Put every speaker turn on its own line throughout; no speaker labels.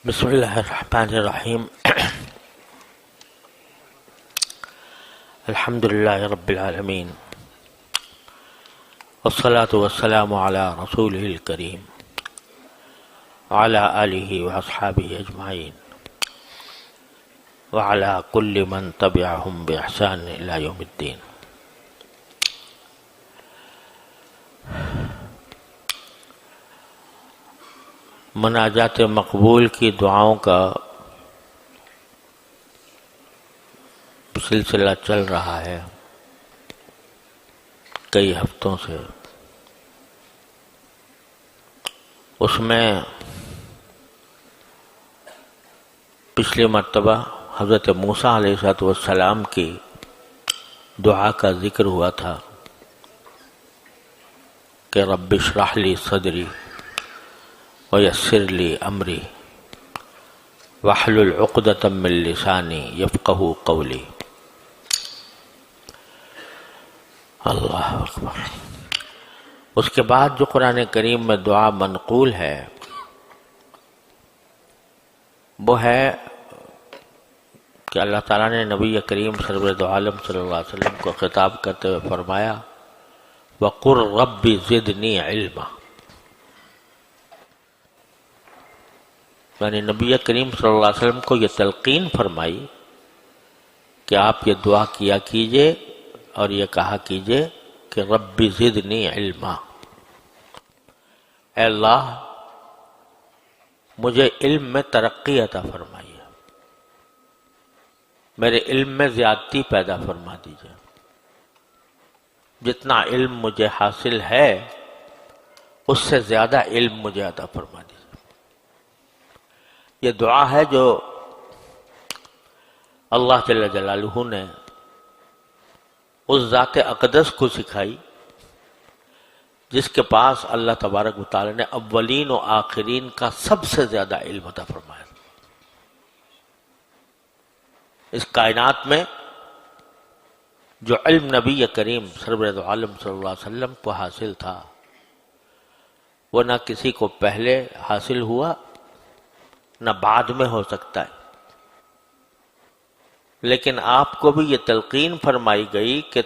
بسم اللہ الرحمن الرحیم الحمد للہ رب العالمین والصلاة والسلام علی رسولہ الکریم وعلی آلہ واصحابہ اجمعین وعلی کل من تبعہم بإحسان الی یوم الدین۔ مناجات مقبول کی دعاؤں کا سلسلہ چل رہا ہے کئی ہفتوں سے۔ اس میں پچھلی مرتبہ حضرت موسیٰ علیہ السلام کی دعا کا ذکر ہوا تھا کہ رب اشرح لی صدری ویسر لی امری واحلل عقدۃ من لسانی یفقہوا قولی۔ اللہ اکبر۔ اس کے بعد جو قرآن کریم میں دعا منقول ہے وہ ہے کہ اللہ تعالیٰ نے نبی کریم سرور دو عالم صلی اللہ علیہ وسلم کو خطاب کرتے ہوئے فرمایا وَقُلْ رَبِّ زِدْنِي عِلْمًا، یعنی نبی کریم صلی اللہ علیہ وسلم کو یہ تلقین فرمائی کہ آپ یہ دعا کیا کیجئے اور یہ کہا کیجئے کہ رب زدنی علما، اے اللہ مجھے علم میں ترقی عطا فرمائیے، میرے علم میں زیادتی پیدا فرما دیجئے، جتنا علم مجھے حاصل ہے اس سے زیادہ علم مجھے عطا فرما دیجئے۔ یہ دعا ہے جو اللہ جل جلالہ نے اس ذات اقدس کو سکھائی جس کے پاس اللہ تبارک و تعالی نے اولین و آخرین کا سب سے زیادہ علم عطا فرمایا۔ اس کائنات میں جو علم نبی کریم سرور دو عالم صلی اللہ علیہ وسلم کو حاصل تھا وہ نہ کسی کو پہلے حاصل ہوا نہ بعد میں ہو سکتا ہے، لیکن آپ کو بھی یہ تلقین فرمائی گئی کہ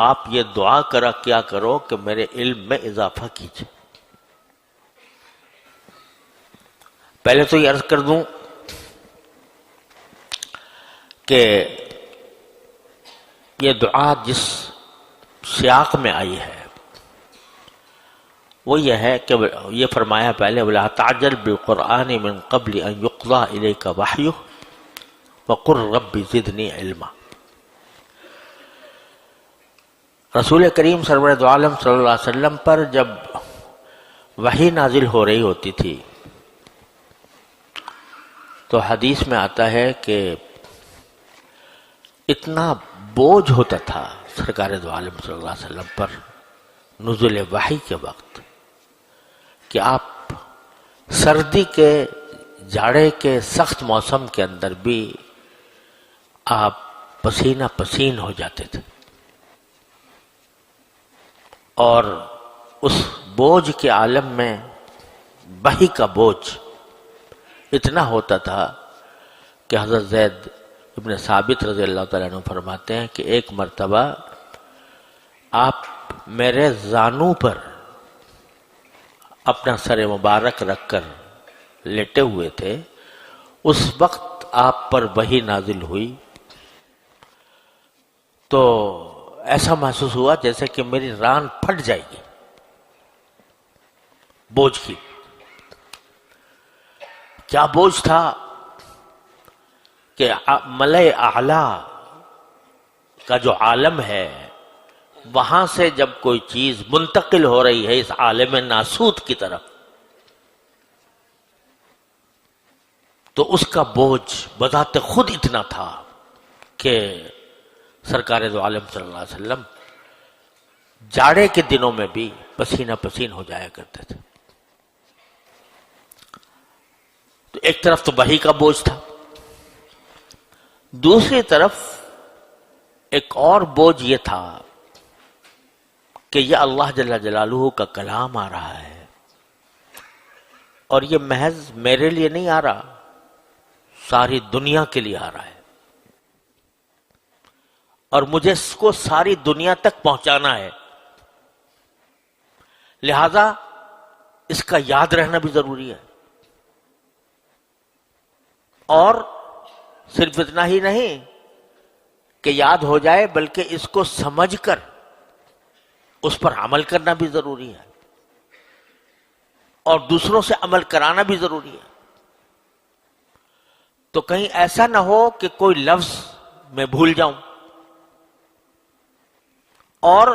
آپ یہ دعا کیا کرو کہ میرے علم میں اضافہ کیجئے۔ پہلے تو یہ عرض کر دوں کہ یہ دعا جس سیاق میں آئی ہے وہ یہ ہے کہ یہ فرمایا پہلے وَلَا تَعْجَلْ بِالْقُرْآنِ مِن قَبْلِ أَن يُقْضَىٰ إِلَيْكَ وَحْيُهُ وَقُلْ رَبِّ زِدْنِي عِلْمًا۔ رسول کریم سرور دو عالم صلی اللہ علیہ وسلم پر جب وحی نازل ہو رہی ہوتی تھی تو حدیث میں آتا ہے کہ اتنا بوجھ ہوتا تھا سرکار دو عالم صلی اللہ علیہ وسلم پر نزول وحی کے وقت کہ آپ سردی کے جاڑے کے سخت موسم کے اندر بھی آپ پسینہ پسین ہو جاتے تھے، اور اس بوجھ کے عالم میں وحی کا بوجھ اتنا ہوتا تھا کہ حضرت زید ابن ثابت رضی اللہ تعالیٰ عنہ فرماتے ہیں کہ ایک مرتبہ آپ میرے زانو پر اپنا سر مبارک رکھ کر لیٹے ہوئے تھے، اس وقت آپ پر وحی نازل ہوئی تو ایسا محسوس ہوا جیسے کہ میری ران پھٹ جائے گی بوجھ کی۔ کیا بوجھ تھا کہ ملأ اعلیٰ کا جو عالم ہے وہاں سے جب کوئی چیز منتقل ہو رہی ہے اس عالم ناسوت کی طرف تو اس کا بوجھ بذات خود اتنا تھا کہ سرکار دو عالم صلی اللہ علیہ وسلم جاڑے کے دنوں میں بھی پسینہ پسین ہو جایا کرتے تھے۔ تو ایک طرف تو وحی کا بوجھ تھا، دوسری طرف ایک اور بوجھ یہ تھا کہ یہ اللہ جل جلالہ کا کلام آ رہا ہے، اور یہ محض میرے لیے نہیں آ رہا ساری دنیا کے لیے آ رہا ہے، اور مجھے اس کو ساری دنیا تک پہنچانا ہے، لہذا اس کا یاد رہنا بھی ضروری ہے۔ اور صرف اتنا ہی نہیں کہ یاد ہو جائے، بلکہ اس کو سمجھ کر اس پر عمل کرنا بھی ضروری ہے، اور دوسروں سے عمل کرانا بھی ضروری ہے۔ تو کہیں ایسا نہ ہو کہ کوئی لفظ میں بھول جاؤں، اور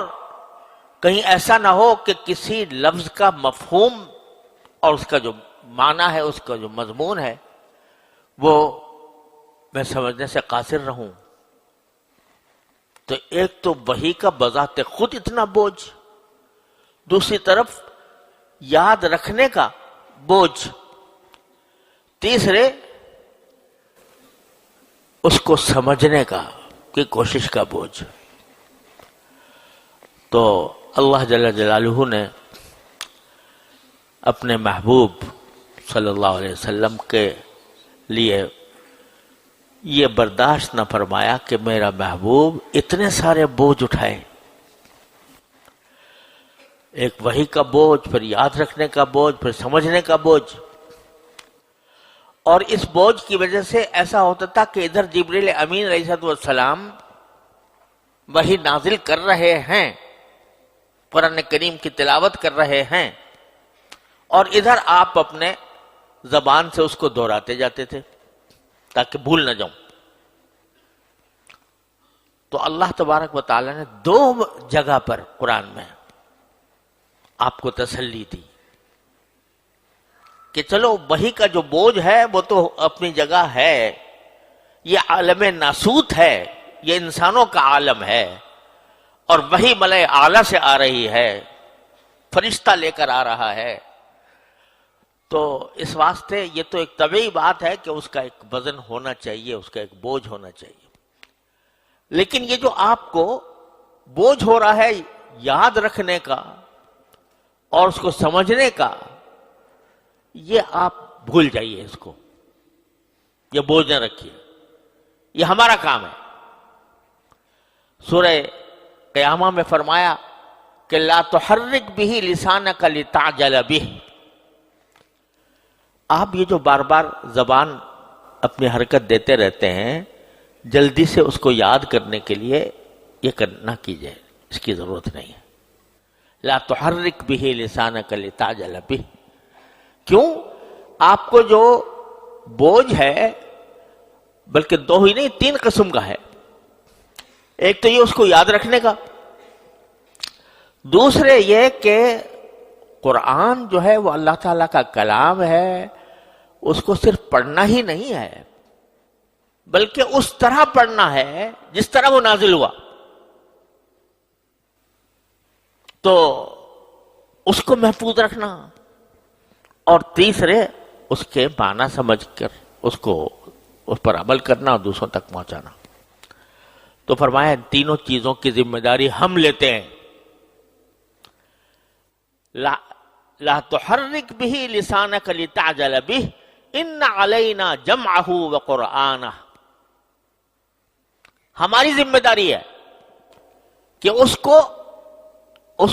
کہیں ایسا نہ ہو کہ کسی لفظ کا مفہوم اور اس کا جو معنی ہے، اس کا جو مضمون ہے، وہ میں سمجھنے سے قاصر رہوں۔ تو ایک تو وحی کا بذات خود اتنا بوجھ، دوسری طرف یاد رکھنے کا بوجھ، تیسرے اس کو سمجھنے کا کی کوشش کا بوجھ۔ تو اللہ جل جلالہ نے اپنے محبوب صلی اللہ علیہ وسلم کے لیے یہ برداشت نہ فرمایا کہ میرا محبوب اتنے سارے بوجھ اٹھائے، ایک وحی کا بوجھ، پھر یاد رکھنے کا بوجھ، پھر سمجھنے کا بوجھ۔ اور اس بوجھ کی وجہ سے ایسا ہوتا تھا کہ ادھر جبریل امین علیہ السلام وحی نازل کر رہے ہیں، قرآن کریم کی تلاوت کر رہے ہیں، اور ادھر آپ اپنے زبان سے اس کو دہراتے جاتے تھے تاکہ بھول نہ جاؤں۔ تو اللہ تبارک و تعالی نے دو جگہ پر قرآن میں آپ کو تسلی دی کہ چلو وحی کا جو بوجھ ہے وہ تو اپنی جگہ ہے، یہ عالم ناسوت ہے، یہ انسانوں کا عالم ہے، اور وحی ملائے اعلیٰ سے آ رہی ہے، فرشتہ لے کر آ رہا ہے۔ تو اس واسطے یہ تو ایک طبیعی بات ہے کہ اس کا ایک وزن ہونا چاہیے، اس کا ایک بوجھ ہونا چاہیے، لیکن یہ جو آپ کو بوجھ ہو رہا ہے یاد رکھنے کا اور اس کو سمجھنے کا، یہ آپ بھول جائیے، اس کو یہ بوجھ نہ رکھیے، یہ ہمارا کام ہے۔ سورہ قیامہ میں فرمایا کہ لا تحرک به لسانک لتعجل به، آپ یہ جو بار بار زبان اپنی حرکت دیتے رہتے ہیں، جلدی سے اس کو یاد کرنے کے لیے یہ نہ کیجیے، اس کی ضرورت نہیں ہے۔ لا تحرک به لسانک لتعجل به، کیوں؟ آپ کو جو بوجھ ہے، بلکہ دو ہی نہیں تین قسم کا ہے۔ ایک تو یہ اس کو یاد رکھنے کا، دوسرے یہ کہ قرآن جو ہے وہ اللہ تعالیٰ کا کلام ہے، اس کو صرف پڑھنا ہی نہیں ہے، بلکہ اس طرح پڑھنا ہے جس طرح وہ نازل ہوا۔ تو اس کو محفوظ رکھنا، اور تیسرے اس کے معنی سمجھ کر اس پر عمل کرنا اور دوسروں تک پہنچانا۔ تو فرمایا ان تینوں چیزوں کی ذمہ داری ہم لیتے ہیں۔ لا تحرک به لسانک لتعجل به ان علینا جمعہ وقرآنہ، ہماری ذمہ داری ہے کہ اس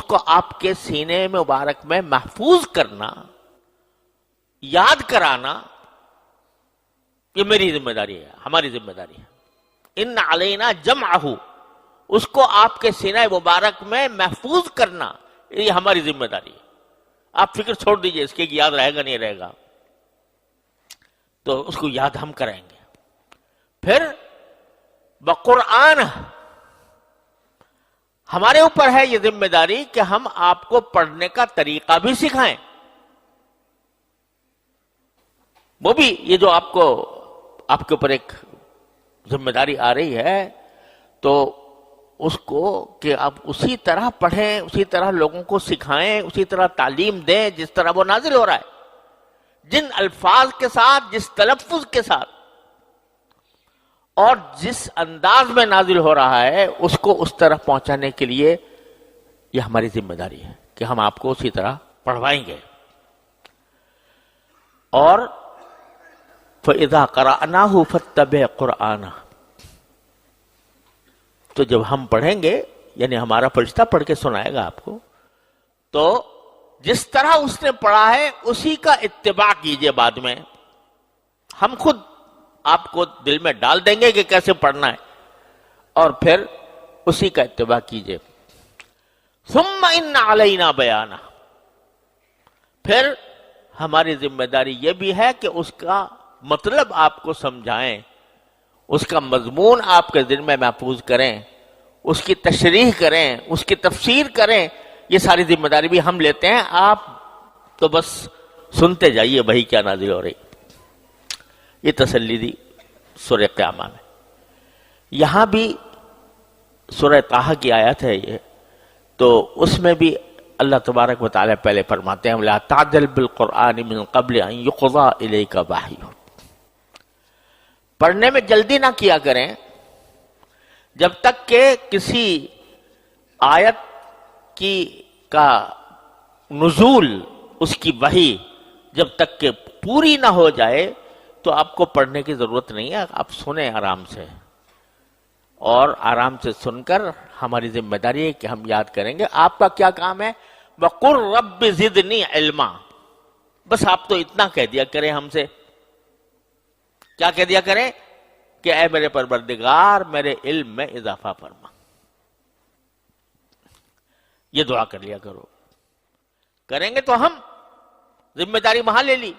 کو آپ کے سینے مبارک میں محفوظ کرنا، یاد کرانا، یہ میری ذمہ داری ہے، ہماری ذمہ داری ہے۔ ان علینا جمعہ، اس کو آپ کے سینہ مبارک میں محفوظ کرنا، یہ ہماری ذمہ داری ہے۔ آپ فکر چھوڑ دیجئے اس کے یاد رہے گا نہیں رہے گا، تو اس کو یاد ہم کرائیں گے۔ پھر بقرآن، ہمارے اوپر ہے یہ ذمہ داری کہ ہم آپ کو پڑھنے کا طریقہ بھی سکھائیں۔ وہ بھی یہ جو آپ کے اوپر ایک ذمہ داری آ رہی ہے، تو اس کو کہ آپ اسی طرح پڑھیں، اسی طرح لوگوں کو سکھائیں، اسی طرح تعلیم دیں جس طرح وہ نازل ہو رہا ہے، جن الفاظ کے ساتھ، جس تلفظ کے ساتھ اور جس انداز میں نازل ہو رہا ہے، اس کو اس طرح پہنچانے کے لیے یہ ہماری ذمہ داری ہے کہ ہم آپ کو اسی طرح پڑھوائیں گے۔ اور فَإِذَا قَرَأْنَاهُ فَاتَّبِعْ قُرْآنَهُ، تو جب ہم پڑھیں گے، یعنی ہمارا فرشتہ پڑھ کے سنائے گا آپ کو، تو جس طرح اس نے پڑھا ہے اسی کا اتباع کیجئے. بعد میں ہم خود آپ کو دل میں ڈال دیں گے کہ کیسے پڑھنا ہے، اور پھر اسی کا اتباع کیجئے. ثم ان علینا بیانہ، پھر ہماری ذمہ داری یہ بھی ہے کہ اس کا مطلب آپ کو سمجھائیں، اس کا مضمون آپ کے دل میں محفوظ کریں، اس کی تشریح کریں، اس کی تفسیر کریں. یہ ساری ذمہ داری بھی ہم لیتے ہیں، آپ تو بس سنتے جائیے وحی کیا نازل ہو رہی. یہ تسلی دی سورہ قیامہ میں. یہاں بھی سورہ طٰہٰ کی آیت ہے یہ، تو اس میں بھی اللہ تبارک و تعالیٰ پہلے فرماتے ہیں لَا تَعْجَلْ بِالْقُرْآنِ مِن قَبْلِ أَن يُقْضَىٰ إِلَيْكَ وَحْيُهُ، پڑھنے میں جلدی نہ کیا کریں جب تک کہ کسی آیت کا نزول، اس کی وحی جب تک کہ پوری نہ ہو جائے تو آپ کو پڑھنے کی ضرورت نہیں ہے. آپ سنیں آرام سے، اور آرام سے سن کر ہماری ذمہ داری ہے کہ ہم یاد کریں گے. آپ کا کیا کام ہے؟ وَقُلْ رَبِّ زِدْنِي عِلْمًا، بس آپ تو اتنا کہہ دیا کریں ہم سے. کیا کہہ دیا کریں؟ کہ اے میرے پروردگار میرے علم میں اضافہ فرما. یہ دعا کر لیا کرو. کریں گے تو ہم ذمہ داری وہاں لے لی،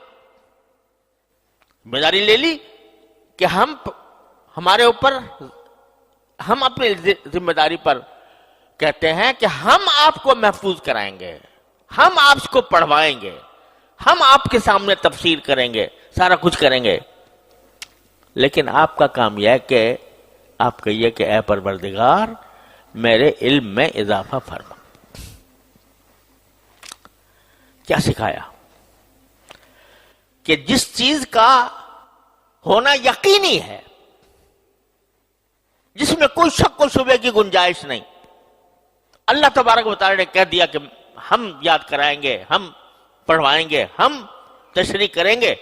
ذمہ داری لے لی کہ ہمارے اوپر، ہم اپنی ذمہ داری پر کہتے ہیں کہ ہم آپ کو محفوظ کرائیں گے، ہم آپ کو پڑھوائیں گے، ہم آپ کے سامنے تفسیر کریں گے، سارا کچھ کریں گے. لیکن آپ کا کام یہ ہے کہ آپ کہیے کہ اے پروردگار میرے علم میں اضافہ فرما. کیا سکھایا؟ کہ جس چیز کا ہونا یقینی ہے، جس میں کوئی شک و شبہ کی گنجائش نہیں، اللہ تبارک و تعالی نے کہہ دیا کہ ہم یاد کرائیں گے، ہم پڑھوائیں گے، ہم تشریح کریں گے،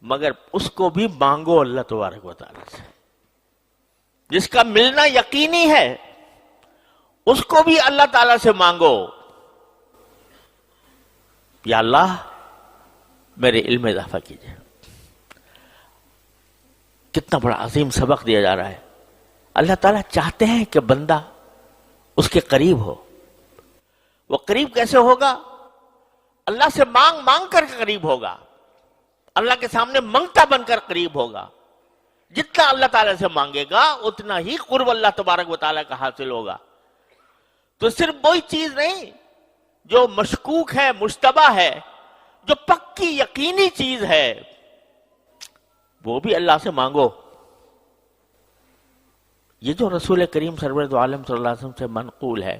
مگر اس کو بھی مانگو اللہ تبارک و تعالی سے. جس کا ملنا یقینی ہے اس کو بھی اللہ تعالی سے مانگو، یا اللہ میرے علم میں اضافہ کیجئے. کتنا بڑا عظیم سبق دیا جا رہا ہے. اللہ تعالیٰ چاہتے ہیں کہ بندہ اس کے قریب ہو. وہ قریب کیسے ہوگا؟ اللہ سے مانگ مانگ کر قریب ہوگا، اللہ کے سامنے منگتا بن کر قریب ہوگا. جتنا اللہ تعالیٰ سے مانگے گا اتنا ہی قرب اللہ تبارک و تعالیٰ کا حاصل ہوگا. تو صرف وہی چیز نہیں جو مشکوک ہے، مشتبہ ہے، جو پکی یقینی چیز ہے وہ بھی اللہ سے مانگو. یہ جو رسول کریم سرور دو عالم صلی اللہ علیہ وسلم سے منقول ہے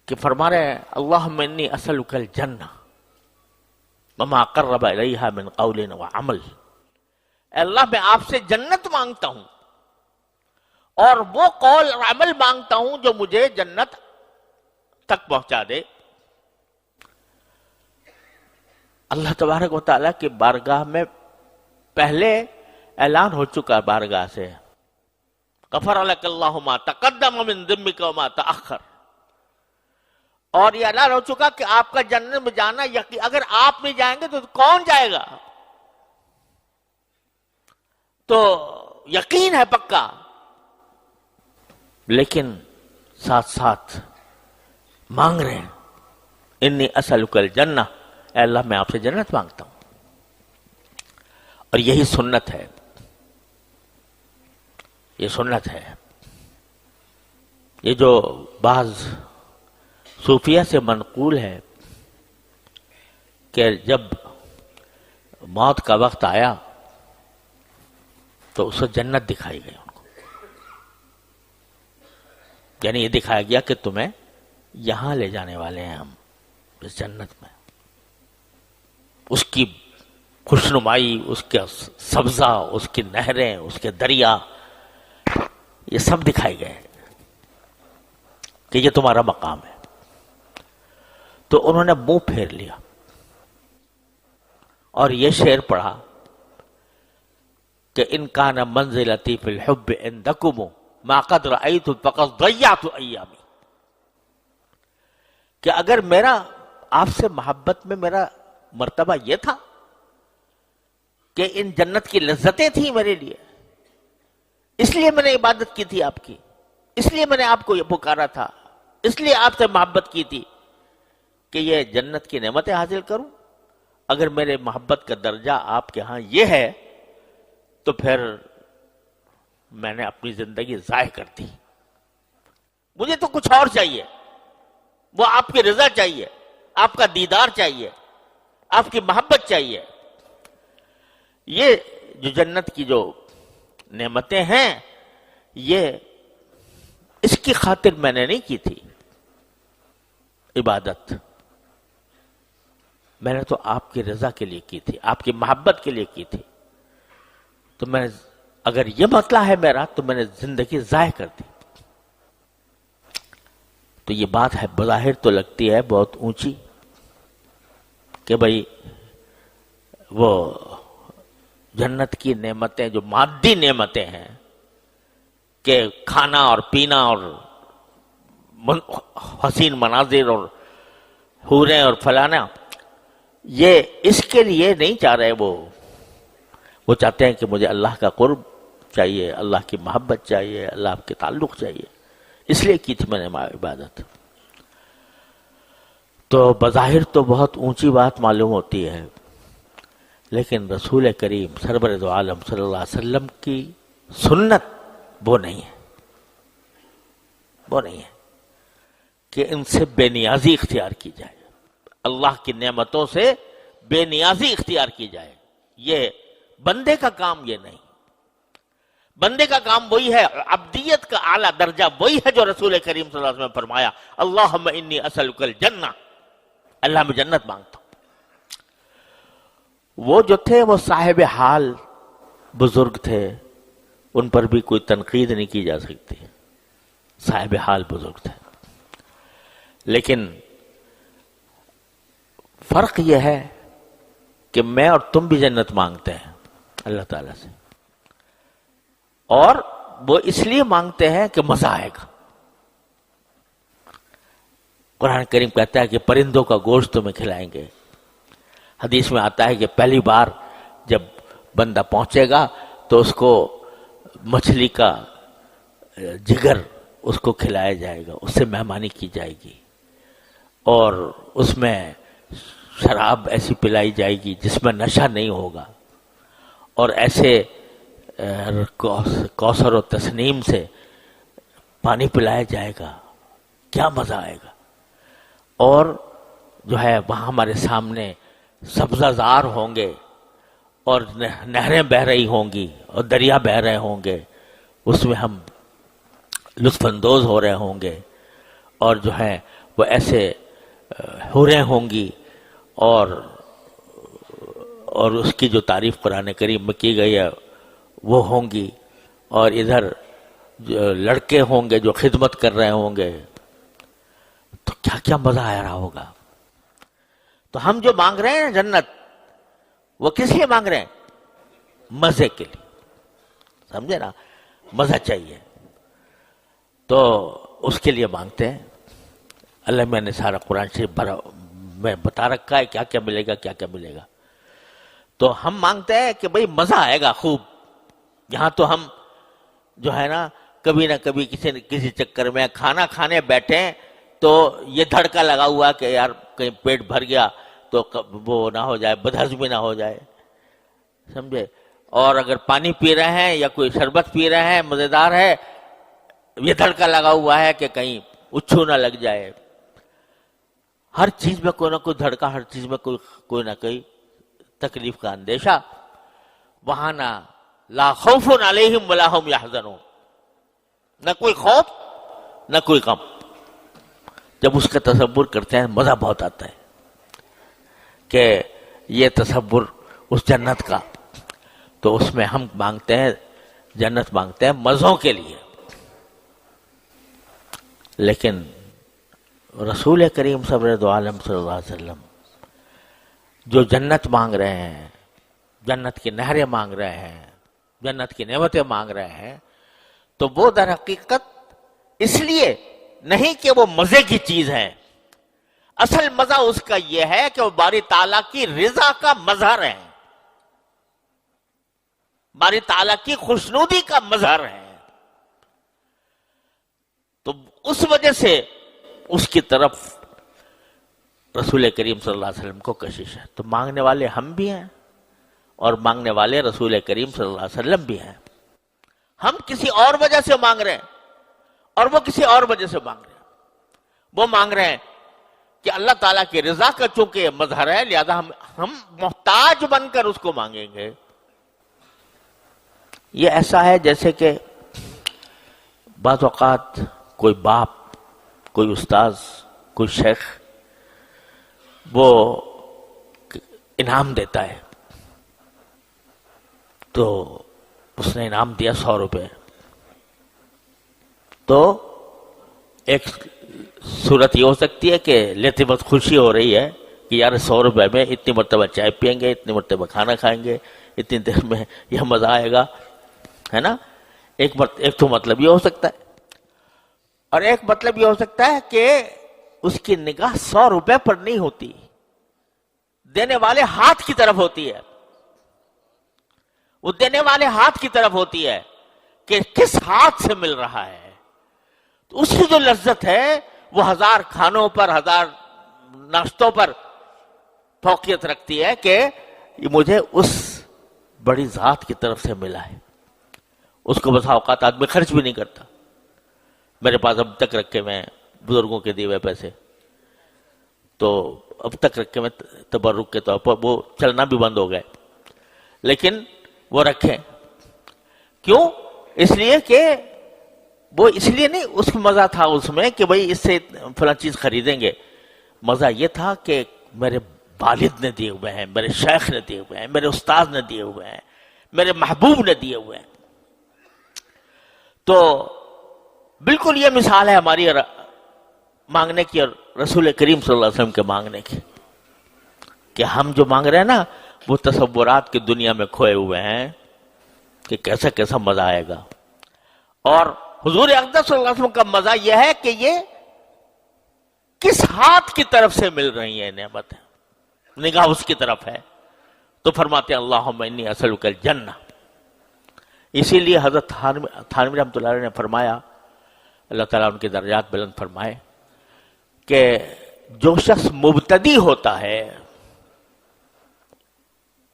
کہ فرما رہے ہیں اللہم انی اسألک الجنہ وما قرب الیہا من قول وعمل. اے اللہ میں آپ سے جنت مانگتا ہوں اور وہ قول اور عمل مانگتا ہوں جو مجھے جنت تک پہنچا دے. اللہ تبارک و تعالیٰ کی بارگاہ میں پہلے اعلان ہو چکا بارگاہ سے غفر لک اللہ ما تقدم من ذنبک وما تأخر، اور یہ اعلان ہو چکا کہ آپ کا جنت میں جانا یقین، اگر آپ نہیں جائیں گے تو کون جائے گا؟ تو یقین ہے پکا. لیکن ساتھ ساتھ مانگ رہے ہیں انی اسألک الجنہ، اے اللہ میں آپ سے جنت مانگتا ہوں. اور یہی سنت ہے، یہ سنت ہے. یہ جو بعض صوفیہ سے منقول ہے کہ جب موت کا وقت آیا تو اس کو جنت دکھائی گئی ان کو، یعنی یہ دکھایا گیا کہ تمہیں یہاں لے جانے والے ہیں ہم اس جنت میں. اس کی خوشنمائی، اس کے سبزہ، اس کی نہریں، اس کے دریا، یہ سب دکھائے گئے کہ یہ تمہارا مقام ہے. تو انہوں نے منہ پھیر لیا اور یہ شعر پڑھا کہ ان کان منزلتی فی الحب عندکم ما قد رأیت فقد ضیعت ایامی، کہ اگر میرا آپ سے محبت میں میرا مرتبہ یہ تھا کہ ان جنت کی لذتیں تھیں میرے لیے، اس لیے میں نے عبادت کی تھی آپ کی، اس لیے میں نے آپ کو یہ پکارا تھا، اس لیے آپ سے محبت کی تھی کہ یہ جنت کی نعمتیں حاصل کروں، اگر میرے محبت کا درجہ آپ کے ہاں یہ ہے تو پھر میں نے اپنی زندگی ضائع کر دی، مجھے تو کچھ اور چاہیے، وہ آپ کی رضا چاہیے، آپ کا دیدار چاہیے، آپ کی محبت چاہیے۔ یہ جو جنت کی جو نعمتیں ہیں یہ اس کی خاطر میں نے نہیں کی تھی عبادت، میں نے تو آپ کی رضا کے لیے کی تھی، آپ کی محبت کے لیے کی تھی، تو میں نے اگر یہ مسئلہ ہے میرا تو میں نے زندگی ضائع کر دی۔ تو یہ بات ہے بظاہر تو لگتی ہے بہت اونچی کہ بھئی وہ جنت کی نعمتیں جو مادی نعمتیں ہیں کہ کھانا اور پینا اور حسین مناظر اور حوریں اور فلانا، یہ اس کے لیے نہیں چاہ رہے، وہ چاہتے ہیں کہ مجھے اللہ کا قرب چاہیے، اللہ کی محبت چاہیے، اللہ کے تعلق چاہیے، اس لیے کی تھی میں نے عبادت۔ تو بظاہر تو بہت اونچی بات معلوم ہوتی ہے، لیکن رسول کریم سرور دو عالم صلی اللہ علیہ وسلم کی سنت وہ نہیں ہے، وہ نہیں ہے کہ ان سے بے نیازی اختیار کی جائے، اللہ کی نعمتوں سے بے نیازی اختیار کی جائے، یہ بندے کا کام یہ نہیں۔ بندے کا کام وہی ہے، عبدیت کا اعلیٰ درجہ وہی ہے جو رسول کریم صلی اللہ علیہ وسلم نے فرمایا اللہم انی اسألک الجنہ، اللہ میں جنت مانگتا ہوں۔ وہ جو تھے وہ صاحب حال بزرگ تھے، ان پر بھی کوئی تنقید نہیں کی جا سکتی، صاحب حال بزرگ تھے، لیکن فرق یہ ہے کہ میں اور تم بھی جنت مانگتے ہیں اللہ تعالیٰ سے، اور وہ اس لیے مانگتے ہیں کہ مزہ آئے گا۔ قرآن کریم کہتا ہے کہ پرندوں کا گوشت تمہیں کھلائیں گے، حدیث میں آتا ہے کہ پہلی بار جب بندہ پہنچے گا تو اس کو مچھلی کا جگر اس کو کھلایا جائے گا، اس سے مہمانی کی جائے گی، اور اس میں شراب ایسی پلائی جائے گی جس میں نشہ نہیں ہوگا، اور ایسے کوثر و تسنیم سے پانی پلایا جائے گا، کیا مزہ آئے گا۔ اور جو ہے وہاں ہمارے سامنے سبزہ زار ہوں گے، اور نہریں بہہ رہی ہوں گی، اور دریا بہہ رہے ہوں گے، اس میں ہم لطف اندوز ہو رہے ہوں گے، اور جو ہے وہ ایسے حوریں ہوں گی، اور اس کی جو تعریف قرآن کریم میں کی گئی ہے وہ ہوں گی، اور ادھر جو لڑکے ہوں گے جو خدمت کر رہے ہوں گے، تو کیا کیا مزہ آ رہا ہوگا۔ تو ہم جو مانگ رہے ہیں جنت، وہ کس لیے مانگ رہے ہیں؟ مزے کے لیے، سمجھے نا، مزہ چاہیے، تو اس کے لیے مانگتے ہیں۔ اللہ میں نے سارا قرآن شریف میں بتا رکھا ہے کیا کیا ملے گا، کیا کیا ملے گا، تو ہم مانگتے ہیں کہ بھئی مزہ آئے گا خوب۔ یہاں تو ہم جو ہے نا کبھی نہ کبھی کسی چکر میں کھانا کھانے بیٹھے تو یہ دھڑکا لگا ہوا کہ یار کہیں پیٹ بھر گیا تو وہ نہ ہو جائے، بدہضمی نہ ہو جائے، سمجھے، اور اگر پانی پی رہے ہیں یا کوئی شربت پی رہے ہیں مزیدار ہے، یہ دھڑکا لگا ہوا ہے کہ کہیں اچھو نہ لگ جائے۔ ہر چیز میں کوئی نہ کوئی دھڑکا، ہر چیز میں کوئی نہ کوئی تکلیف کا اندیشہ۔ وہاں نہ لا خوف علیہم ولا ہم یحزنون، نہ کوئی خوف نہ کوئی غم۔ جب اس کا تصور کرتے ہیں مزہ بہت آتا ہے کہ یہ تصور اس جنت کا، تو اس میں ہم مانگتے ہیں جنت، مانگتے ہیں مزوں کے لیے۔ لیکن رسول کریم صلی اللہ علیہ وسلم جو جنت مانگ رہے ہیں، جنت کی نہریں مانگ رہے ہیں، جنت کی نعمتیں مانگ رہے ہیں، تو وہ در حقیقت اس لیے نہیں کہ وہ مزے کی چیز ہے، اصل مزہ اس کا یہ ہے کہ وہ باری تعالیٰ کی رضا کا مظہر ہے، باری تعالیٰ کی خوشنودی کا مظہر ہے. تو اس وجہ سے اس کی طرف رسول کریم صلی اللہ علیہ وسلم کو کشش ہے. تو مانگنے والے ہم بھی ہیں اور مانگنے والے رسول کریم صلی اللہ علیہ وسلم بھی ہیں. ہم کسی اور وجہ سے مانگ رہے ہیں اور وہ کسی اور وجہ سے مانگ رہے ہیں. وہ مانگ رہے ہیں کہ اللہ تعالیٰ کی رضا کا چونکہ مظہر ہے لہذا ہم محتاج بن کر اس کو مانگیں گے. یہ ایسا ہے جیسے کہ بعض اوقات کوئی باپ، کوئی استاذ، کوئی شیخ وہ انعام دیتا ہے، تو اس نے انعام دیا 100 روپے. تو ایک صورت یہ ہو سکتی ہے کہ لیتے وقت خوشی ہو رہی ہے کہ یار 100 روپے میں اتنی مرتبہ چائے پئیں گے، اتنی مرتبہ کھانا کھائیں گے، اتنی دیر میں یہ مزہ آئے گا، ہے نا. ایک تو مطلب یہ ہو سکتا ہے، اور ایک مطلب یہ ہو سکتا ہے کہ اس کی نگاہ 100 روپے پر نہیں ہوتی، دینے والے ہاتھ کی طرف ہوتی ہے. وہ دینے والے ہاتھ کی طرف ہوتی ہے کہ کس ہاتھ سے مل رہا ہے. تو اس کی جو لذت ہے وہ 1000 کھانوں پر، 1000 ناشتوں پر فوقیت رکھتی ہے کہ یہ مجھے اس بڑی ذات کی طرف سے ملا ہے. اس کو بسا اوقات آدمی خرچ بھی نہیں کرتا. میرے پاس اب تک رکھے میں بزرگوں کے دیے ہوئے پیسے، تو اب تک رکھے میں تبرک کے طور پر، وہ چلنا بھی بند ہو گئے لیکن وہ رکھے. کیوں؟ اس لیے کہ وہ اس لیے نہیں، اس کو مزہ تھا اس میں کہ بھئی اس سے فلاں چیز خریدیں گے. مزہ یہ تھا کہ میرے والد نے دیے ہوئے ہیں، میرے شیخ نے دیے ہوئے ہیں، میرے استاد نے دیے ہوئے ہیں، میرے محبوب نے دیے ہوئے ہیں. تو بالکل یہ مثال ہے ہماری مانگنے کی اور رسول کریم صلی اللہ علیہ وسلم کے مانگنے کی، کہ ہم جو مانگ رہے ہیں نا وہ تصورات کی دنیا میں کھوئے ہوئے ہیں کہ کیسا کیسا مزہ آئے گا. اور حضور اقدس صلی اللہ علیہ وسلم کا مزہ یہ ہے کہ یہ کس ہاتھ کی طرف سے مل رہی ہے نعمت ہے، نگاہ اس کی طرف ہے. تو فرماتے ہیں اللہم انی اسألک الجنہ. اسی لیے حضرت تھانوی رحمۃ اللہ علیہ نے فرمایا، اللہ تعالیٰ ان کے درجات بلند فرمائے، کہ جو شخص مبتدی ہوتا ہے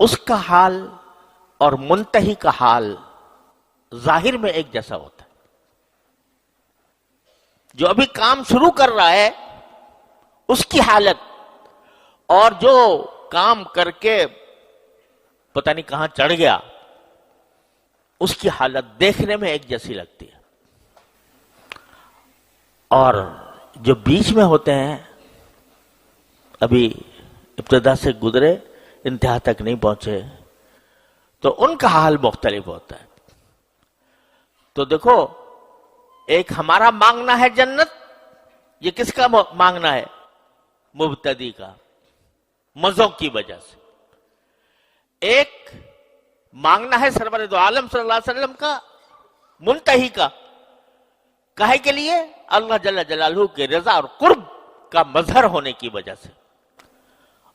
اس کا حال اور منتہی کا حال ظاہر میں ایک جیسا ہوتا ہے. جو ابھی کام شروع کر رہا ہے اس کی حالت اور جو کام کر کے پتہ نہیں کہاں چڑھ گیا اس کی حالت دیکھنے میں ایک جیسی لگتی ہے. اور جو بیچ میں ہوتے ہیں، ابھی ابتدا سے گزرے انتہا تک نہیں پہنچے، تو ان کا حال مختلف ہوتا ہے. تو دیکھو، ایک ہمارا مانگنا ہے جنت، یہ کس کا مانگنا ہے؟ مبتدی کا، مزوں کی وجہ سے. ایک مانگنا ہے سرور دو عالم صلی اللہ علیہ وسلم کا، منتہی کا. کہے کے لیے؟ اللہ جل جلالہ کے رضا اور قرب کا مظہر ہونے کی وجہ سے.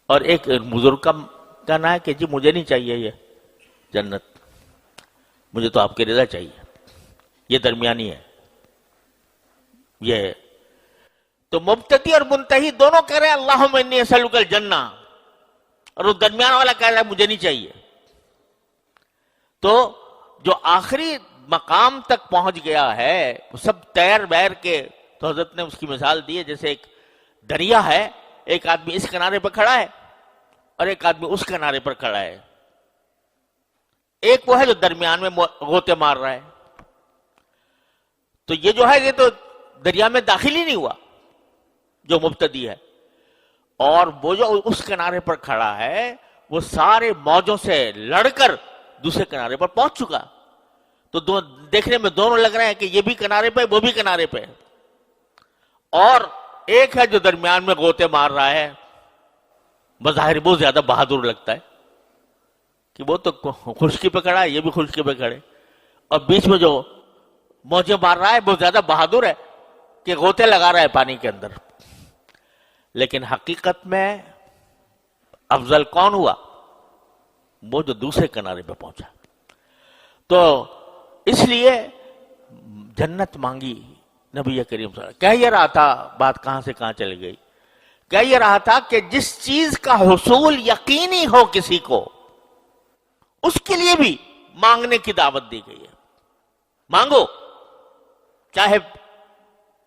اور ایک بزرگ کا کہنا ہے کہ جی مجھے نہیں چاہیے یہ جنت، مجھے تو آپ کی رضا چاہیے. یہ درمیانی ہے. یہ تو مبتدی اور منتہی دونوں کہہ رہے ہیں اللہم انی اسألک الجنہ، اور وہ درمیان والا کہہ رہا ہے مجھے نہیں چاہیے. تو جو آخری مقام تک پہنچ گیا ہے وہ سب تیر بیر کے، تو حضرت نے اس کی مثال دی ہے جیسے ایک دریا ہے، ایک آدمی اس کنارے پر کھڑا ہے اور ایک آدمی اس کنارے پر کھڑا ہے. ایک وہ ہے جو درمیان میں غوطے مار رہا ہے. تو یہ جو ہے یہ تو دریا میں داخل ہی نہیں ہوا جو مبتدی ہے. اور وہ جو اس کنارے پر کھڑا ہے وہ سارے موجوں سے لڑ کر دوسرے کنارے پر پہنچ چکا. تو دیکھنے میں دونوں لگ رہے ہیں کہ یہ بھی کنارے پہ وہ بھی کنارے پہ. اور ایک ہے جو درمیان میں غوطے مار رہا ہے. بظاہر بہت زیادہ بہادر لگتا ہے کہ وہ تو خشکی پہ کھڑا ہے، یہ بھی خشکی پہ کھڑے، اور بیچ میں جو موجیں مار رہا ہے بہت زیادہ بہادر ہے کہ غوطے لگا رہا ہے پانی کے اندر. لیکن حقیقت میں افضل کون ہوا؟ وہ جو دوسرے کنارے پہ پہنچا. تو اس لیے جنت مانگی نبی کریم صلی اللہ علیہ وسلم. کہہ یہ رہا تھا، بات کہاں سے کہاں چلی گئی، کہہ یہ رہا تھا کہ جس چیز کا حصول یقینی ہو کسی کو، اس کے لیے بھی مانگنے کی دعوت دی گئی ہے. مانگو، چاہے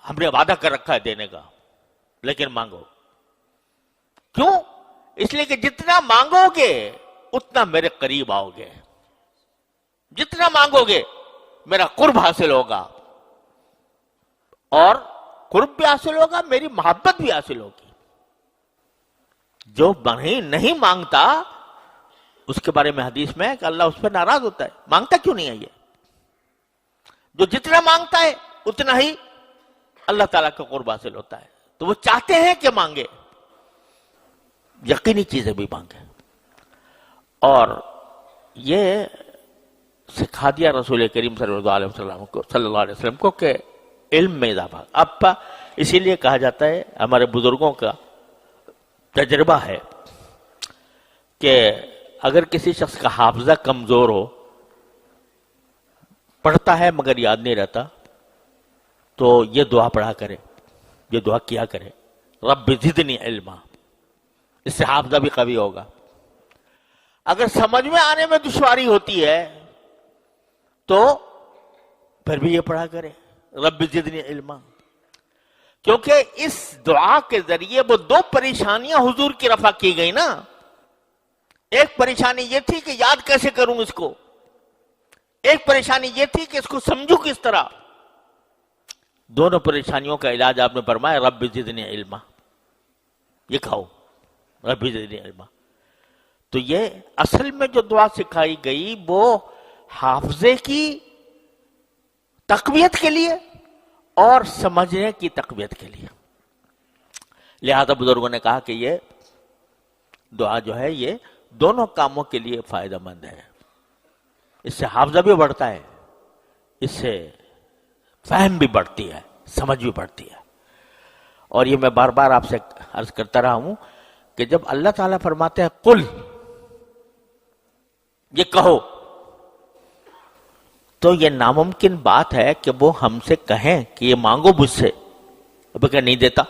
ہم نے وعدہ کر رکھا ہے دینے کا، لیکن مانگو. کیوں؟ اس لیے کہ جتنا مانگو گے اتنا میرے قریب آؤ گے، جتنا مانگو گے میرا قرب حاصل ہوگا، اور قرب بھی حاصل ہوگا، میری محبت بھی حاصل ہوگی. جو نہیں مانگتا اس کے بارے میں حدیث میں ہے کہ اللہ اس پہ ناراض ہوتا ہے. مانگتا کیوں نہیں ہے؟ یہ جو جتنا مانگتا ہے اتنا ہی اللہ تعالیٰ کا قرب حاصل ہوتا ہے. تو وہ چاہتے ہیں کہ مانگے، یقینی چیزیں بھی مانگے. اور یہ سکھا دیا رسول کریم صلی اللہ علیہ وسلم کو کہ علم میں اضافہ. اب اسی لیے کہا جاتا ہے، ہمارے بزرگوں کا تجربہ ہے کہ اگر کسی شخص کا حافظہ کمزور ہو، پڑھتا ہے مگر یاد نہیں رہتا، تو یہ دعا پڑھا کرے، یہ دعا کیا کرے، رب زدنی علما. اس سے حافظہ بھی قوی ہوگا. اگر سمجھ میں آنے میں دشواری ہوتی ہے تو پھر بھی یہ پڑھا کرے، رب زدنی علما. کیونکہ اس دعا کے ذریعے وہ دو پریشانیاں حضور کی رفع کی گئی نا. ایک پریشانی یہ تھی کہ یاد کیسے کروں اس کو، ایک پریشانی یہ تھی کہ اس کو سمجھوں کس طرح. دونوں پریشانیوں کا علاج آپ نے فرمایا رب زدنی علما. یہ کہو رب زدنی علما. تو یہ اصل میں جو دعا سکھائی گئی وہ حافظے کی تقویت کے لیے اور سمجھنے کی تقویت کے لیے. لہذا بزرگوں نے کہا کہ یہ دعا جو ہے یہ دونوں کاموں کے لیے فائدہ مند ہے. اس سے حافظہ بھی بڑھتا ہے، اس سے فہم بھی بڑھتی ہے، سمجھ بھی بڑھتی ہے. اور یہ میں بار بار آپ سے عرض کرتا رہا ہوں کہ جب اللہ تعالیٰ فرماتے ہیں قل، یہ کہو، تو یہ ناممکن بات ہے کہ وہ ہم سے کہیں کہ یہ مانگو مجھ سے، اب کہ نہیں دیتا.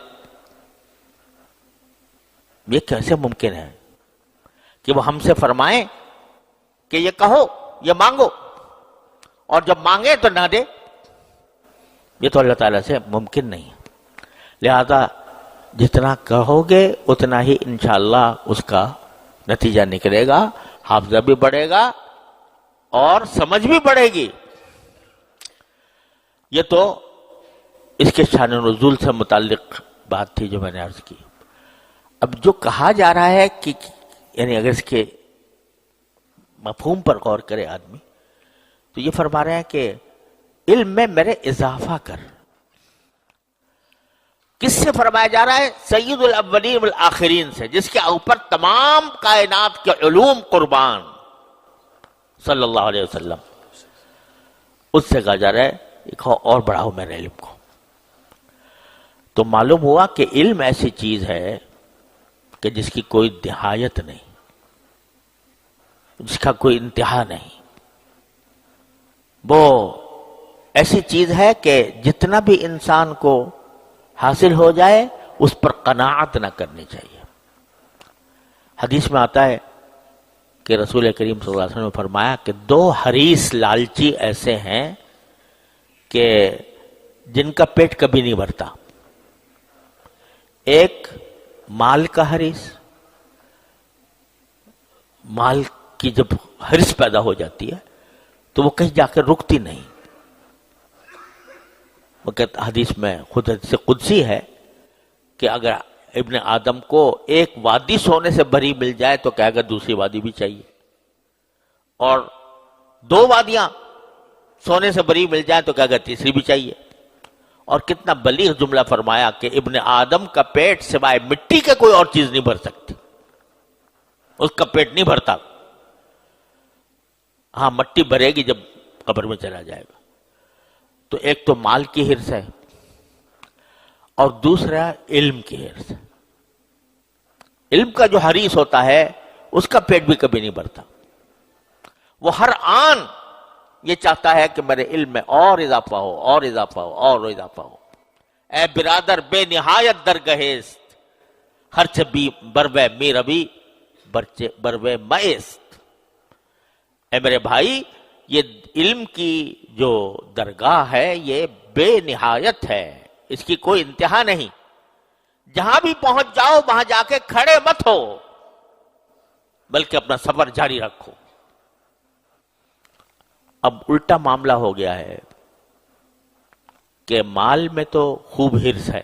یہ کیسے ممکن ہے کہ وہ ہم سے فرمائیں کہ یہ کہو، یہ مانگو، اور جب مانگے تو نہ دے؟ یہ تو اللہ تعالیٰ سے ممکن نہیں ہے. لہذا جتنا کہو گے اتنا ہی انشاءاللہ اس کا نتیجہ نکلے گا، حافظہ بھی بڑھے گا اور سمجھ بھی بڑھے گی. یہ تو اس کے شان نزول سے متعلق بات تھی جو میں نے عرض کی. اب جو کہا جا رہا ہے کہ یعنی اگر اس کے مفہوم پر غور کرے آدمی تو یہ فرما رہے ہیں کہ علم میں میرے اضافہ کر. کس سے فرمایا جا رہا ہے؟ سید الاولین والآخرین سے، جس کے اوپر تمام کائنات کے علوم قربان، صلی اللہ علیہ وسلم. اس سے کہا جا رہا ہے اور بڑھاؤ میرے علم کو. تو معلوم ہوا کہ علم ایسی چیز ہے کہ جس کی کوئی نہایت نہیں، جس کا کوئی انتہا نہیں. وہ ایسی چیز ہے کہ جتنا بھی انسان کو حاصل ہو جائے اس پر قناعت نہ کرنی چاہیے. حدیث میں آتا ہے کہ رسول کریم صلی اللہ علیہ وسلم نے فرمایا کہ دو حریص لالچی ایسے ہیں کہ جن کا پیٹ کبھی نہیں بھرتا. ایک مال کا حریص، مال کی جب حرص پیدا ہو جاتی ہے تو وہ کہیں جا کے رکتی نہیں. وہ کہتا حدیث میں خود حدیث قدسی ہے کہ اگر ابن آدم کو ایک وادی سونے سے بھری مل جائے تو کہے گا دوسری وادی بھی چاہیے، اور دو وادیاں سونے سے بھری مل جائے تو کہے گا تیسری بھی چاہیے. اور کتنا بلیغ جملہ فرمایا کہ ابن آدم کا پیٹ سوائے مٹی کے کوئی اور چیز نہیں بھر سکتی. اس کا پیٹ نہیں بھرتا. ہاں مٹی بھرے گی جب قبر میں چلا جائے گا. تو ایک تو مال کی ہرس ہے اور دوسرا علم کی ہرس ہے. علم کا جو حریص ہوتا ہے اس کا پیٹ بھی کبھی نہیں بھرتا. وہ ہر آن یہ چاہتا ہے کہ میرے علم میں اور اضافہ ہو، اور اضافہ ہو، اور اضافہ ہو. اے برادر بے نہایت درگہست، ہر چبی بروے می ربی بروے مائست. اے میرے بھائی، یہ علم کی جو درگاہ ہے یہ بے نہایت ہے، اس کی کوئی انتہا نہیں. جہاں بھی پہنچ جاؤ وہاں جا کے کھڑے مت ہو، بلکہ اپنا سفر جاری رکھو. اب الٹا معاملہ ہو گیا ہے کہ مال میں تو خوب ہرس ہے،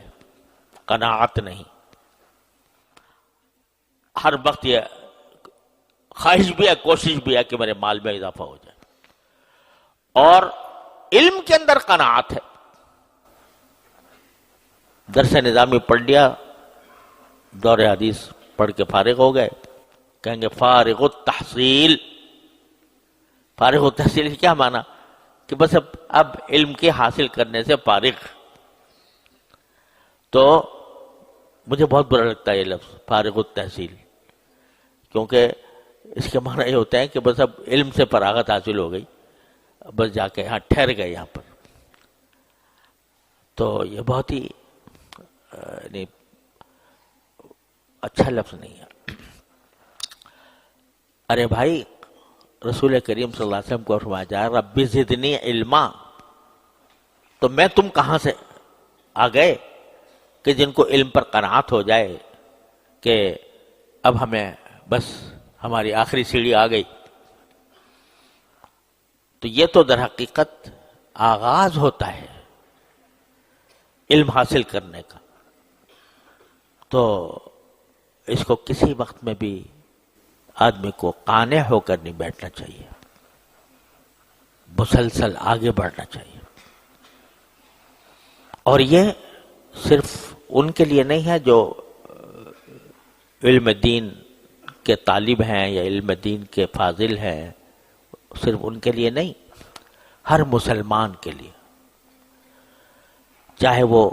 قناعت نہیں. ہر وقت یہ خواہش بھی ہے، کوشش بھی ہے کہ میرے مال میں اضافہ ہو جائے. اور علم کے اندر قناعت ہے. درس نظامی پڑھ لیا، دور حدیث پڑھ کے فارغ ہو گئے، کہیں گے فارغ التحصیل. فارغ التحصیل کیا معنی؟ کہ بس اب علم کے حاصل کرنے سے فارغ. تو مجھے بہت برا لگتا ہے یہ لفظ فارغ التحصیل، کیونکہ اس کے معنی یہ ہوتا ہے کہ بس اب علم سے فراغت حاصل ہو گئی، بس جا کے یہاں ٹھہر گئے یہاں پر. تو یہ بہت ہی اچھا لفظ نہیں ہے. ارے بھائی، رسول کریم صلی اللہ علیہ وسلم کو فرمایا جائے رب زدنی علما، تو میں تم کہاں سے آ گئے کہ جن کو علم پر قناعت ہو جائے کہ اب ہمیں بس ہماری آخری سیڑھی آ گئی. تو یہ تو در حقیقت آغاز ہوتا ہے علم حاصل کرنے کا. تو اس کو کسی وقت میں بھی آدمی کو قانع ہو کر نہیں بیٹھنا چاہیے، مسلسل آگے بڑھنا چاہیے. اور یہ صرف ان کے لیے نہیں ہے جو علم دین کے طالب ہیں یا علم دین کے فاضل ہیں، صرف ان کے لیے نہیں، ہر مسلمان کے لیے، چاہے وہ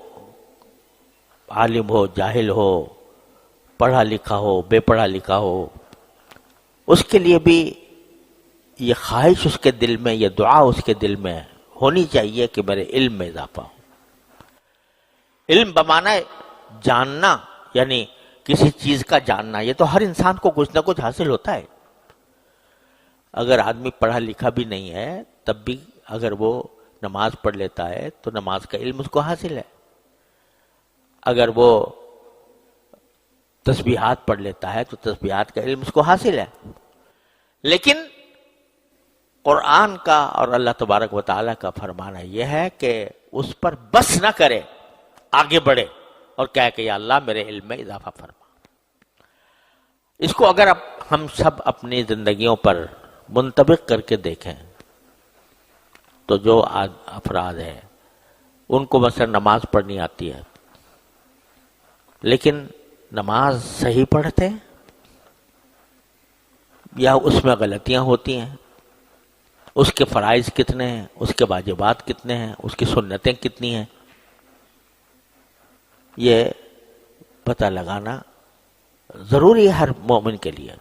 عالم ہو، جاہل ہو، پڑھا لکھا ہو، بے پڑھا لکھا ہو، اس کے لیے بھی یہ خواہش اس کے دل میں، یہ دعا اس کے دل میں ہونی چاہیے کہ میرے علم میں اضافہ ہو. علم بمعنی جاننا، یعنی کسی چیز کا جاننا. یہ تو ہر انسان کو کچھ نہ کچھ حاصل ہوتا ہے. اگر آدمی پڑھا لکھا بھی نہیں ہے تب بھی اگر وہ نماز پڑھ لیتا ہے تو نماز کا علم اس کو حاصل ہے. اگر وہ تسبیحات پڑھ لیتا ہے تو تسبیحات کا علم اس کو حاصل ہے. لیکن قرآن کا اور اللہ تبارک و تعالیٰ کا فرمانا یہ ہے کہ اس پر بس نہ کرے، آگے بڑھے اور کہے کہ یا اللہ میرے علم میں اضافہ فرما. اس کو اگر ہم سب اپنی زندگیوں پر منطبق کر کے دیکھیں تو جو افراد ہیں ان کو مثلا نماز پڑھنی آتی ہے لیکن نماز صحیح پڑھتے ہیں یا اس میں غلطیاں ہوتی ہیں، اس کے فرائض کتنے ہیں، اس کے واجبات کتنے ہیں، اس کی سنتیں کتنی ہیں، یہ پتہ لگانا ضروری ہے ہر مومن کے لیے.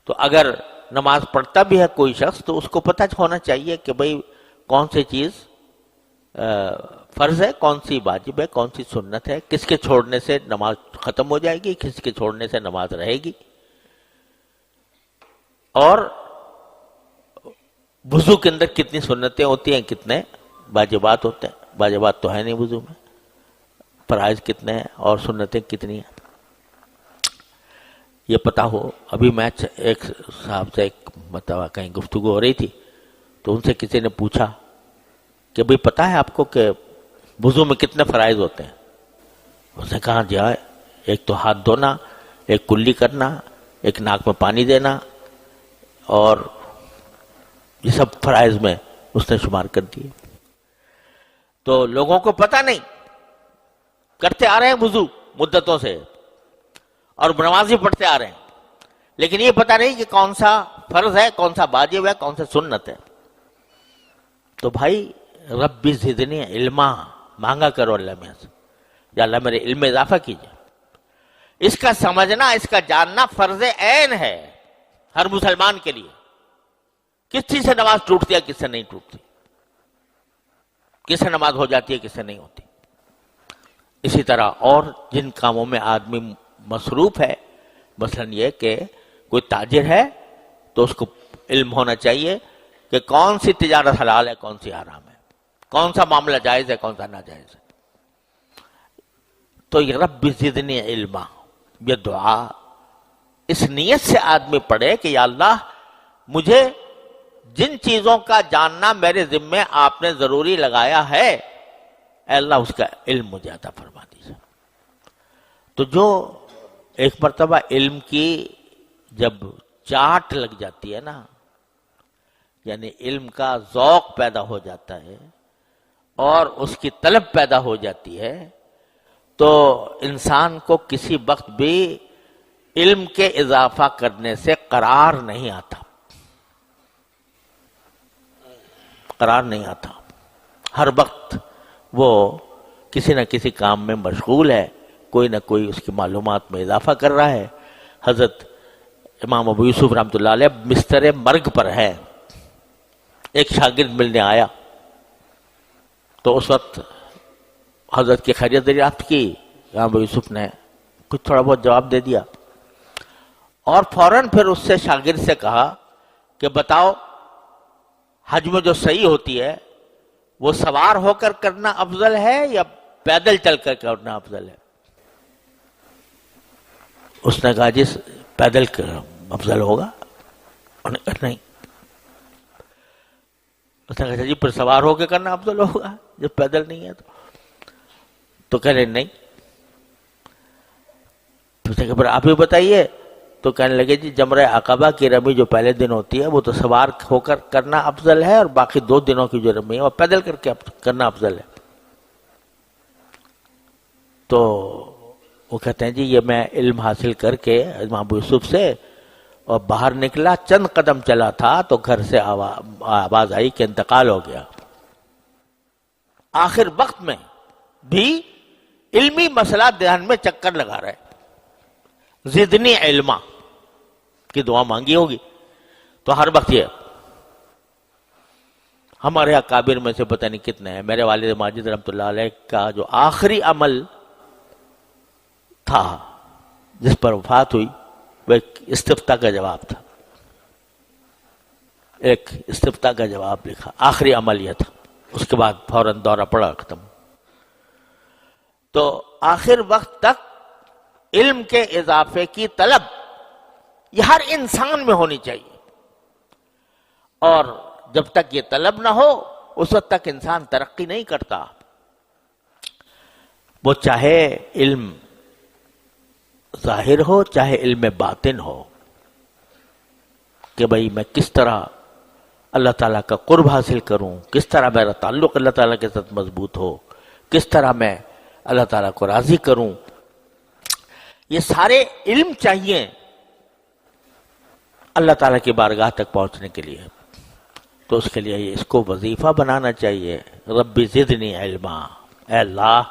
تو اگر نماز پڑھتا بھی ہے کوئی شخص تو اس کو پتہ ہونا چاہیے کہ بھئی کون سی چیز فرض ہے، کون سی واجب ہے، کون سی سنت ہے، کس کے چھوڑنے سے نماز ختم ہو جائے گی، کس کے چھوڑنے سے نماز رہے گی. اور وضو کے اندر کتنی سنتیں ہوتی ہیں، کتنے واجبات ہوتے ہیں. واجبات تو ہے نہیں وضو میں، فرائض کتنے ہیں اور سنتیں کتنی ہیں، یہ پتہ ہو. ابھی میں ایک صاحب سے ایک مرتبہ کہیں گفتگو ہو رہی تھی تو ان سے کسی نے پوچھا کہ بھئی پتہ ہے آپ کو کہ وضو میں کتنے فرائض ہوتے ہیں؟ اس نے کہا جائے ایک تو ہاتھ دھونا، ایک کلی کرنا، ایک ناک میں پانی دینا، اور یہ سب فرائض میں اس نے شمار کر دیے. تو لوگوں کو پتہ نہیں، کرتے آ رہے ہیں وضو مدتوں سے اور نماز ہی پڑھتے آ رہے ہیں. لیکن یہ پتہ نہیں کہ کون سا فرض ہے، کون سا واجب ہے، کون سا سنت ہے۔ تو بھائی رب زدنی علما مانگا کرو اللہ میں سے، یا اللہ میرے علم میں اضافہ کیجئے۔ اس کا سمجھنا، اس کا جاننا فرض عین ہے ہر مسلمان کے لیے۔ کس چیز سے نماز ٹوٹتی ہے، کس سے نہیں ٹوٹتی، کس سے نماز ہو جاتی ہے، کس سے نہیں ہوتی۔ اسی طرح اور جن کاموں میں آدمی مصروف ہے، مثلا یہ کہ کوئی تاجر ہے تو اس کو علم ہونا چاہیے کہ کون سی تجارت حلال ہے، کون سی حرام ہے، کون سا معاملہ جائز ہے، کون سا ناجائز ہے۔ تو یہ رب زدنی علما، یہ دعا اس نیت سے آدمی پڑھے کہ یا اللہ مجھے جن چیزوں کا جاننا میرے ذمے آپ نے ضروری لگایا ہے، اے اللہ اس کا علم مجھے عطا فرما دیجیے۔ تو جو ایک مرتبہ علم کی جب چاٹ لگ جاتی ہے نا، یعنی علم کا ذوق پیدا ہو جاتا ہے اور اس کی طلب پیدا ہو جاتی ہے، تو انسان کو کسی وقت بھی علم کے اضافہ کرنے سے قرار نہیں آتا، قرار نہیں آتا۔ ہر وقت وہ کسی نہ کسی کام میں مشغول ہے، کوئی نہ کوئی اس کی معلومات میں اضافہ کر رہا ہے۔ حضرت امام ابو یوسف رحمۃ اللہ علیہ بستر مرگ پر ہے، ایک شاگرد ملنے آیا تو اس وقت حضرت کی خیریت دریافت کی، امام ابو یوسف نے کچھ تھوڑا بہت جواب دے دیا، اور فوراً پھر اس سے شاگرد سے کہا کہ بتاؤ حج میں جو صحیح ہوتی ہے وہ سوار ہو کر کرنا افضل ہے یا پیدل چل کر کرنا افضل ہے؟ اس نے کہا جی پیدل افضل ہوگا۔ انہوں نے کہا نہیں۔ اس نے کہا جی پھر سوار ہو کے کرنا افضل ہوگا جب پیدل نہیں ہے تو کہہ رہے نہیں۔ پھر آپ ہی بتائیے۔ تو کہنے لگے جی جمرہ عقبہ کی رمی جو پہلے دن ہوتی ہے وہ تو سوار ہو کر کرنا افضل ہے، اور باقی 2 دنوں کی جو رمی ہے وہ پیدل کر کے کرنا افضل ہے۔ تو وہ کہتے ہیں جی یہ میں علم حاصل کر کے امام ابو یوسف سے اور باہر نکلا، چند قدم چلا تھا تو گھر سے آواز آئی کہ انتقال ہو گیا۔ آخر وقت میں بھی علمی مسئلہ دھیان میں چکر لگا رہے، زدنی علما کی دعا مانگی ہوگی۔ تو ہر وقت یہ ہمارے اکابر میں سے پتہ نہیں کتنے ہیں، میرے والد ماجد رحمۃ اللہ علیہ کا جو آخری عمل تھا جس پر وفات ہوئی وہ ایک استفتاء کا جواب تھا، ایک استفتاء کا جواب لکھا، آخری عمل یہ تھا، اس کے بعد فوراً دورہ پڑا ختم۔ تو آخر وقت تک علم کے اضافے کی طلب یہ ہر انسان میں ہونی چاہیے، اور جب تک یہ طلب نہ ہو اس وقت تک انسان ترقی نہیں کرتا۔ وہ چاہے علم ظاہر ہو چاہے علم باطن ہو، کہ بھئی میں کس طرح اللہ تعالیٰ کا قرب حاصل کروں، کس طرح میرا تعلق اللہ تعالیٰ کے ساتھ مضبوط ہو، کس طرح میں اللہ تعالیٰ کو راضی کروں، یہ سارے علم چاہیے اللہ تعالیٰ کی بارگاہ تک پہنچنے کے لیے۔ تو اس کے لیے اس کو وظیفہ بنانا چاہیے، رب زدنی علما، اے اللہ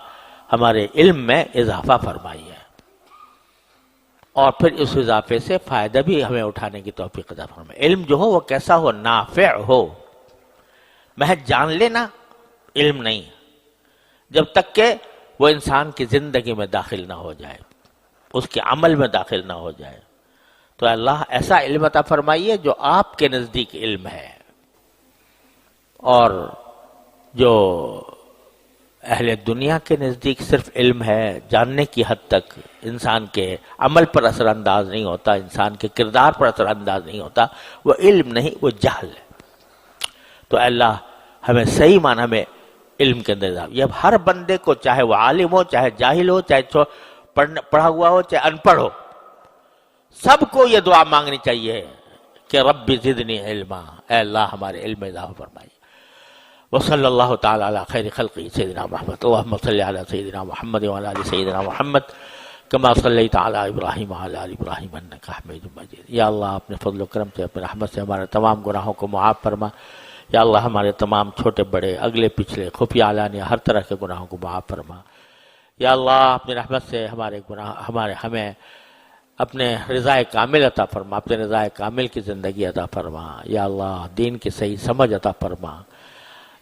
ہمارے علم میں اضافہ فرمائیے، اور پھر اس اضافے سے فائدہ بھی ہمیں اٹھانے کی توفیق عطا فرمائے۔ علم جو ہو وہ کیسا ہو؟ نافع ہو۔ محض جان لینا علم نہیں، جب تک کہ وہ انسان کی زندگی میں داخل نہ ہو جائے، اس کے عمل میں داخل نہ ہو جائے۔ تو اللہ ایسا علم عطا فرمائیے جو آپ کے نزدیک علم ہے، اور جو اہل دنیا کے نزدیک صرف علم ہے، جاننے کی حد تک، انسان کے عمل پر اثر انداز نہیں ہوتا، انسان کے کردار پر اثر انداز نہیں ہوتا، وہ علم نہیں، وہ جہل ہے۔ تو اللہ ہمیں صحیح معنی میں علم کے اندر، یہ ہر بندے کو، چاہے وہ عالم ہو چاہے جاہل ہو، چاہے پڑھا ہوا ہو چاہے ان پڑھ ہو، سب کو یہ دعا مانگنی چاہیے کہ رب زدنی علما، اے اللہ ہمارے علم میں اضافہ فرمائیے۔ وصلی اللہ تعالی علی خیر خلقہ سیدنا محمد، اللہم صلی علی سیدنا محمد وعلی آل سیدنا محمد کما صلیت علی ابراہیم وعلی آل ابراہیم انک حمید مجید۔ یا اللہ اپنے فضل و کرم سے اپنے رحمت سے ہمارے تمام گناہوں کو معاف فرما۔ یا اللہ ہمارے تمام چھوٹے بڑے اگلے پچھلے خفیہ علانیہ ہر طرح کے گناہوں کو معاف فرما۔ یا اللہ اپنی رحمت سے ہمیں اپنے رضا کامل عطا فرما، اپنے رضا کامل کی زندگی عطا فرما۔ یا اللہ دین کی صحیح سمجھ عطا فرما۔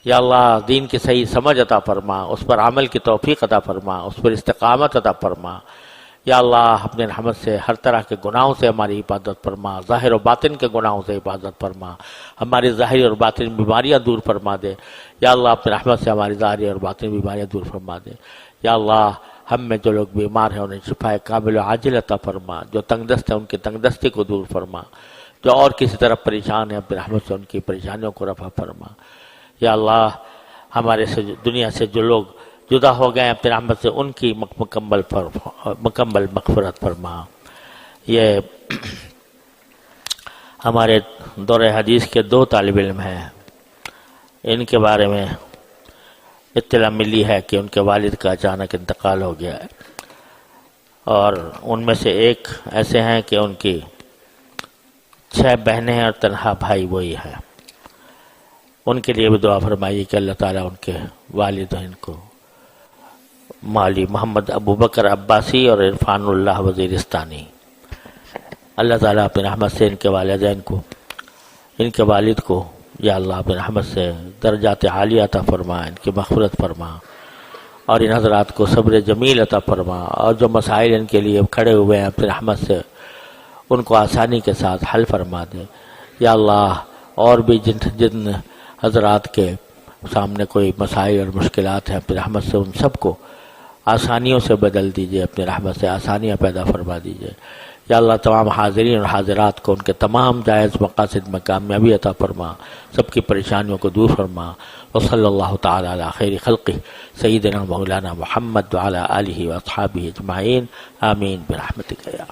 یا اللہ دین کی صحیح سمجھ عطا فرما، اس پر عمل کی توفیق عطا فرما، اس پر استقامت عطا فرما۔ یا اللہ اپنے رحمت سے ہر طرح کے گناہوں سے ہماری حفاظت فرما، ظاہر و باطن کے گناہوں سے حفاظت فرما، ہماری ظاہری اور باطن بیماریاں دور فرما دے۔ یا اللہ اپنے رحمت سے ہماری ظاہری اور باطن بیماریاں دور فرما دے۔ یا اللہ ہم میں جو لوگ بیمار ہیں انہیں شفا کامل و عاجل عطا فرما، جو تنگ دست ہیں ان کی تنگ دستی کو دور فرما، جو اور کسی طرف پریشان ہیں اپنے رحمت سے ان کی پریشانیوں کو رفع فرما۔ یا اللہ ہمارے سے دنیا سے جو لوگ جدا ہو گئے ہیں اپنے رحمت سے ان کی مکمل مغفرت فرما۔ یہ ہمارے دور حدیث کے 2 طالب علم ہیں، ان کے بارے میں اطلاع ملی ہے کہ ان کے والد کا اچانک انتقال ہو گیا ہے، اور ان میں سے ایک ایسے ہیں کہ ان کی 6 بہنیں ہیں اور تنہا بھائی وہی ہے۔ ان کے لیے بھی دعا فرمائیے کہ اللہ تعالیٰ ان کے والد ان کو مالی محمد ابو بکر عباسی اور عرفان اللہ وزیرستانی، اللہ تعالیٰ اپنی رحمت سے ان کے والدین کو، ان کے والد کو یا اللہ اپنی رحمت سے درجات عالیہ عطا فرما، ان کی مغفرت فرما، اور ان حضرات کو صبر جمیل عطا فرما، اور جو مسائل ان کے لیے کھڑے ہوئے ہیں اپنی رحمت سے ان کو آسانی کے ساتھ حل فرما دے۔ یا اللہ اور بھی جن حضرات کے سامنے کوئی مسائل اور مشکلات ہیں اپنی رحمت سے ان سب کو آسانیوں سے بدل دیجئے، اپنی رحمت سے آسانیاں پیدا فرما دیجئے۔ یا اللہ تمام حاضرین اور حاضرات کو ان کے تمام جائز مقاصد میں کامیابی عطا فرما، سب کی پریشانیوں کو دور فرما۔ وصلی اللہ تعالی علی خیر خلقہ سیدنا مولانا محمد وعلی آلہ واصحابہ اجمعین، آمین برحمتک یا